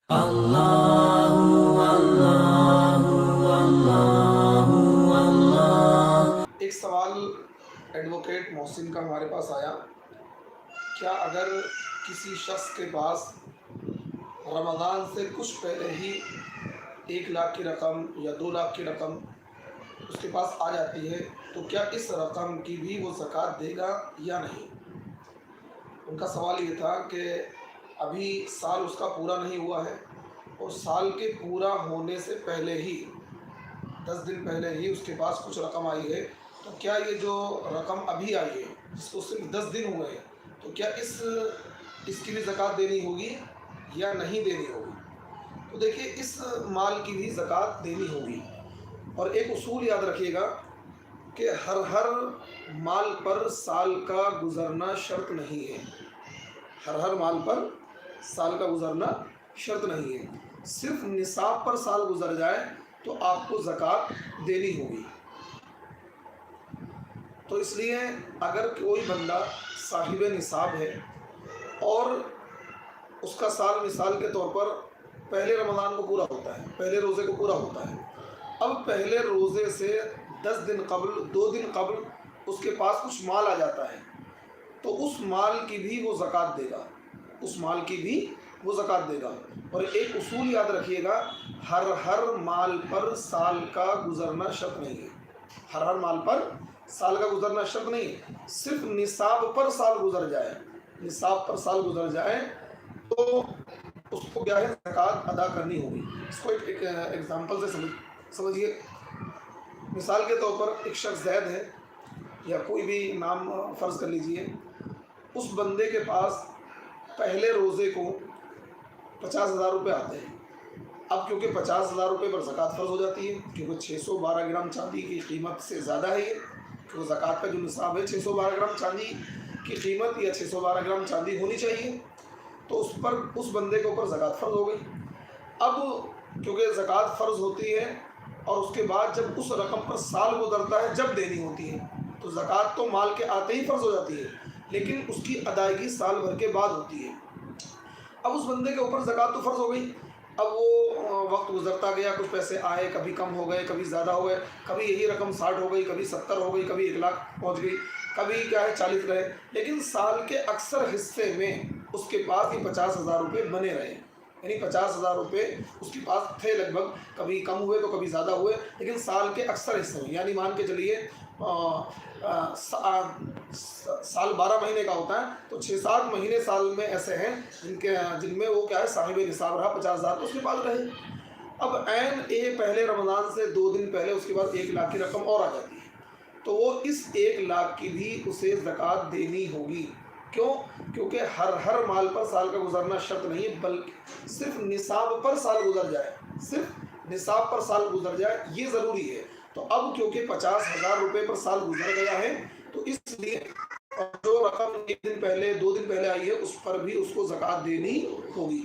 اللہ اللہ اللہ اللہ۔ ایک سوال ایڈوکیٹ محسن کا ہمارے پاس آیا، کیا اگر کسی شخص کے پاس رمضان سے کچھ پہلے ہی 1 لاکھ کی رقم یا 2 لاکھ کی رقم اس کے پاس آ جاتی ہے تو کیا اس رقم کی بھی وہ زکوٰۃ دے گا یا نہیں؟ ان کا سوال یہ تھا کہ ابھی سال اس کا پورا نہیں ہوا ہے اور سال کے پورا ہونے سے پہلے ہی 10 دن پہلے ہی اس کے پاس کچھ رقم آئی ہے، تو کیا یہ جو رقم ابھی آئی ہے جس کو صرف 10 دن ہوئے ہیں تو کیا اس کی بھی زکوٰۃ دینی ہوگی یا نہیں دینی ہوگی؟ تو دیکھیے، اس مال کی بھی زکوٰۃ دینی ہوگی، اور ایک اصول یاد رکھیے گا کہ ہر مال پر سال کا گزرنا شرط نہیں ہے، ہر مال پر سال کا گزرنا شرط نہیں ہے، صرف نصاب پر سال گزر جائے تو آپ کو زکوٰۃ دینی ہوگی۔ تو اس لیے اگر کوئی بندہ صاحب نصاب ہے اور اس کا سال مثال کے طور پر پہلے رمضان کو پورا ہوتا ہے، پہلے روزے کو پورا ہوتا ہے، اب پہلے روزے سے 10 دن قبل 2 دن قبل اس کے پاس کچھ مال آ جاتا ہے تو اس مال کی بھی وہ زکوٰۃ دے گا، اس مال کی بھی وہ زکوٰۃ دے گا۔ اور ایک اصول یاد رکھیے گا، ہر مال پر سال کا گزرنا شرط نہیں ہے، ہر مال پر سال کا گزرنا شرط نہیں ہے، صرف نصاب پر سال گزر جائے، نصاب پر سال گزر جائے تو اس کو کیا ہے، زکوٰۃ ادا کرنی ہوگی۔ اس کو ایک ایگزامپل سے سمجھیے۔ مثال کے طور پر ایک شخص زید ہے، یا کوئی بھی نام فرض کر لیجئے، اس بندے کے پاس پہلے روزے کو 50,000 روپے آتے ہیں۔ اب کیونکہ 50,000 روپے پر زکوٰۃ فرض ہو جاتی ہے، کیونکہ 612 گرام چاندی کی قیمت سے زیادہ ہے یہ، کیونکہ زکوٰۃ کا جو نصاب ہے 612 گرام چاندی کی قیمت یا 612 گرام چاندی ہونی چاہیے، تو اس بندے کے اوپر زکوٰۃ فرض ہو گئی۔ اب کیونکہ زکوٰۃ فرض ہوتی ہے اور اس کے بعد جب اس رقم پر سال گزرتا ہے جب دینی ہوتی ہے، تو زکوٰۃ تو مال کے آتے ہی فرض ہو جاتی ہے، لیکن اس کی ادائیگی سال بھر کے بعد ہوتی ہے۔ اب اس بندے کے اوپر زکوٰۃ تو فرض ہو گئی، اب وہ وقت گزرتا گیا، کچھ پیسے آئے، کبھی کم ہو گئے، کبھی زیادہ ہو گئے، کبھی یہی رقم 60 ہو گئی، کبھی 70 ہو گئی، کبھی 1 لاکھ پہنچ گئی، کبھی کیا ہے 40 رہے، لیکن سال کے اکثر حصے میں اس کے پاس یہ 50,000 روپے بنے رہے، یعنی 50,000 روپے اس کے پاس تھے لگ بھگ، کبھی کم ہوئے تو کبھی زیادہ ہوئے، لیکن سال کے اکثر حصے میں، یعنی مان کے چلیے سال 12 مہینے کا ہوتا ہے تو 6-7 مہینے سال میں ایسے ہیں جن میں وہ کیا ہے صاحب نصاب رہا، 50,000 تو اس کے پاس رہے۔ اب عین پہلے رمضان سے 2 دن پہلے اس کے بعد 1 لاکھ کی رقم اور آ جاتی ہے، تو وہ اس 1 لاکھ کی بھی اسے زکوٰۃ دینی ہوگی۔ کیوں؟ کیونکہ ہر مال پر سال کا گزرنا شرط نہیں ہے، بلکہ صرف نصاب پر سال گزر جائے، صرف نصاب پر سال گزر جائے یہ ضروری ہے۔ تو اب کیونکہ 50,000 روپے پر سال گزر گیا ہے تو اس لیے جو رقم 1 دن پہلے 2 دن پہلے آئی ہے اس پر بھی اس کو زکوٰۃ دینی ہوگی۔